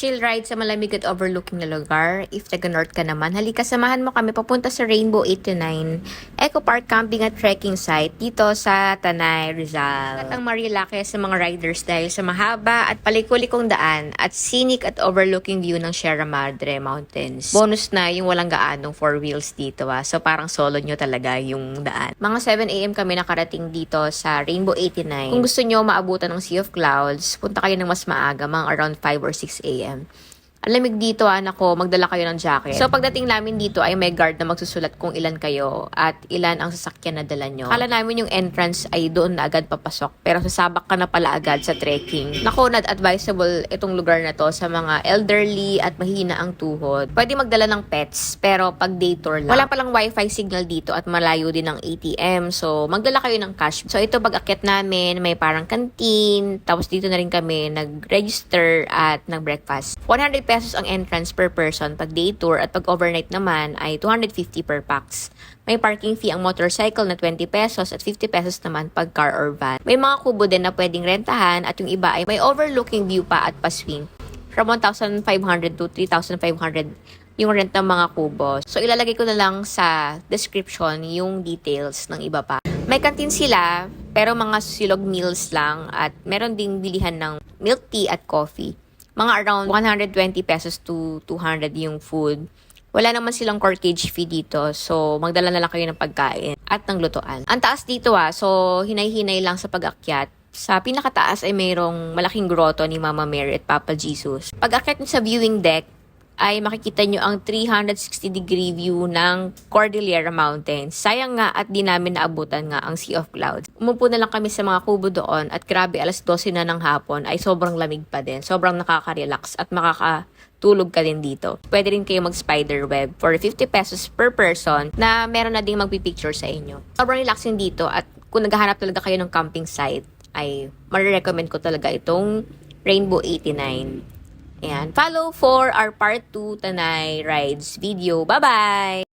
Chill ride sa malamig at overlooking na lugar. If taga-north ka naman, halika samahan mo kami papunta sa Rainbow 89 Eco Park Camping at Trekking Site dito sa Tanay, Rizal. At ang marilake sa mga riders dahil sa mahaba at palikulikong daan at scenic at overlooking view ng Sierra Madre Mountains. Bonus na yung walang gaanong four wheels dito so parang solo nyo talaga yung daan. Mga 7 AM kami nakarating dito sa Rainbow 89. Kung gusto nyo maabutan ng Sea of Clouds, punta kayo ng mas maaga, mga around 5 or 6 AM. Ang lamig dito, anak ko, magdala kayo ng jacket. So pagdating namin dito ay may guard na magsusulat kung ilan kayo at ilan ang sasakyan na dala nyo. Akala namin yung entrance ay doon na agad papasok, pero sasabak ka na pala agad sa trekking. Naku, not advisable itong lugar na to sa mga elderly at mahina ang tuhod. Pwede magdala ng pets, pero pag day tour lang. Wala palang wifi signal dito at malayo din ang ATM, so magdala kayo ng cash. So ito pag-akyat namin, may parang canteen, tapos dito na rin kami nag-register at nag-breakfast. 100 pesos ang entrance per person pag day tour at pag overnight naman ay 250 per pax. May parking fee ang motorcycle na 20 pesos at 50 pesos naman pag car or van. May mga kubo din na pwedeng rentahan at yung iba ay may overlooking view pa at paswing. From 1,500 to 3,500 yung rent ng mga kubo. So ilalagay ko na lang sa description yung details ng iba pa. May canteen sila pero mga silog meals lang at meron ding bilihan ng milk tea at coffee. Mga around 120 pesos to 200 yung food. Wala naman silang corkage fee dito, so magdala na lang kayo ng pagkain at ng lutuan. Ang taas dito so hinay-hinay lang sa pag-akyat. Sa pinakataas ay mayroong malaking grotto ni Mama Mary at Papa Jesus. Pag-akyat nyo sa viewing deck, ay makikita nyo ang 360-degree view ng Cordillera Mountains. Sayang nga at di namin naabutan nga ang Sea of Clouds. Umupo na lang kami sa mga kubo doon at grabe, alas 12 na ng hapon ay sobrang lamig pa din. Sobrang nakaka-relax at makakatulog ka din dito. Pwede rin kayo mag-spider web for 50 pesos per person na meron na ding magpipicture sa inyo. Sobrang relaxing dito at kung naghahanap talaga kayo ng camping site, ay marirecommend ko talaga itong Rainbow 89. Ayan. Follow for our part 2 Tanay Rides video. Bye-bye!